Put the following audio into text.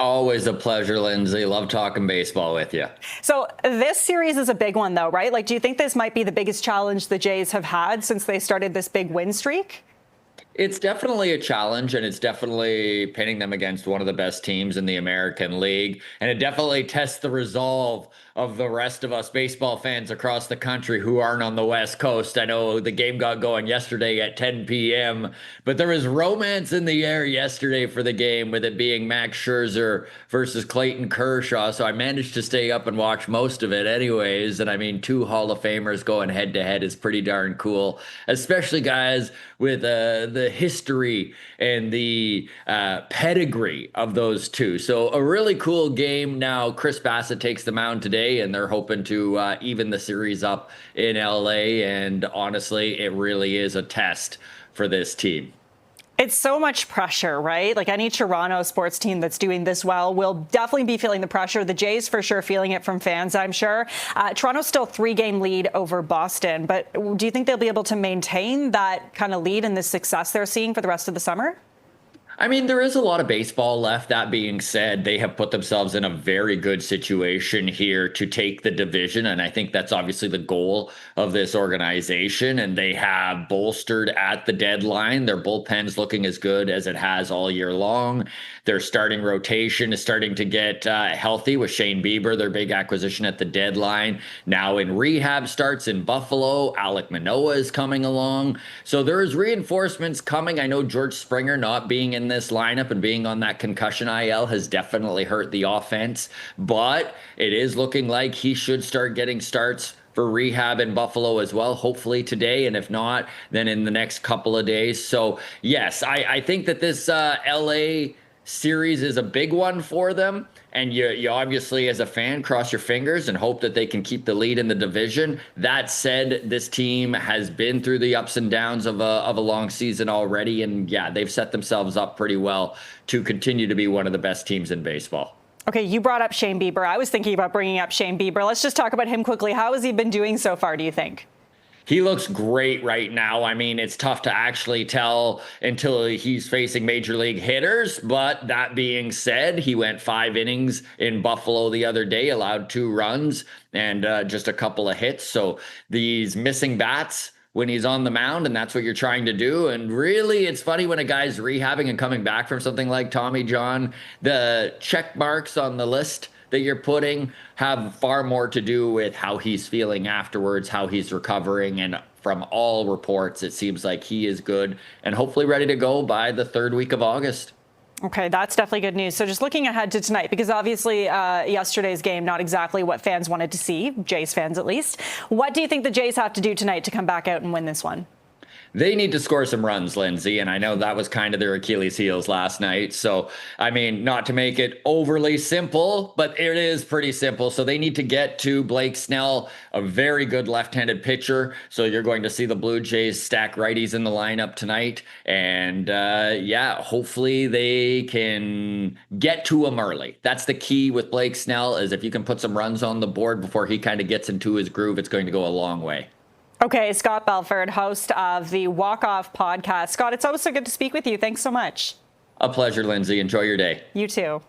Always a pleasure, Lindsay. Love talking baseball with you. So this series is a big one, though, right? Like, do you think this might be the biggest challenge the Jays have had since they started this big win streak? It's definitely a challenge, and it's definitely pitting them against one of the best teams in the American League. And it definitely tests the resolve of the rest of us baseball fans across the country who aren't on the West Coast. I know the game got going yesterday at 10 p.m., but there was romance in the air yesterday for the game, with it being Max Scherzer versus Clayton Kershaw. So I managed to stay up and watch most of it anyways. And I mean, two Hall of Famers going head to head is pretty darn cool, especially guys with the history and the pedigree of those two. So a really cool game. Now Chris Bassett takes the mound today, and they're hoping to even the series up in LA. And honestly, it really is a test for this team. It's so much pressure, right? Like, any Toronto sports team that's doing this well will definitely be feeling the pressure. The Jays for sure feeling it from fans, I'm sure. Toronto's still 3-game lead over Boston, but do you think they'll be able to maintain that kind of lead and the success they're seeing for the rest of the summer? I mean, there is a lot of baseball left. That being said, they have put themselves in a very good situation here to take the division. And I think that's obviously the goal of this organization. And they have bolstered at the deadline. Their bullpen's looking as good as it has all year long. Their starting rotation is starting to get healthy with Shane Bieber, their big acquisition at the deadline. Now in rehab starts in Buffalo. Alek Manoah is coming along. So there is reinforcements coming. I know George Springer not being in this lineup and being on that concussion IL has definitely hurt the offense, but it is looking like he should start getting starts for rehab in Buffalo as well, hopefully today, and if not, then in the next couple of days. So yes, I think that this LA series is a big one for them. And you obviously, as a fan, cross your fingers and hope that they can keep the lead in the division. That said, this team has been through the ups and downs of a long season already. And yeah, they've set themselves up pretty well to continue to be one of the best teams in baseball. Okay, you brought up Shane Bieber. I was thinking about bringing up Shane Bieber. Let's just talk about him quickly. How has he been doing so far, do you think? He looks great right now. I mean, it's tough to actually tell until he's facing major league hitters. But that being said, he went 5 innings in Buffalo the other day, allowed 2 runs and just a couple of hits. So these missing bats when he's on the mound, and that's what you're trying to do. And really, it's funny when a guy's rehabbing and coming back from something like Tommy John, the check marks on the list that you're putting have far more to do with how he's feeling afterwards, how he's recovering. And from all reports, it seems like he is good and hopefully ready to go by the 3rd week of August. Okay, that's definitely good news. So just looking ahead to tonight, because obviously yesterday's game, not exactly what fans wanted to see, Jays fans at least. What do you think the Jays have to do tonight to come back out and win this one? They need to score some runs, Lindsay, and I know that was kind of their Achilles heels last night. So, I mean, not to make it overly simple, but it is pretty simple. So they need to get to Blake Snell, a very good left-handed pitcher. So you're going to see the Blue Jays stack righties in the lineup tonight. And yeah, hopefully they can get to him early. That's the key with Blake Snell, is if you can put some runs on the board before he kind of gets into his groove, it's going to go a long way. Okay, Scott Belford, host of the Walk Off podcast. Scott, it's always so good to speak with you. Thanks so much. A pleasure, Lindsay. Enjoy your day. You too.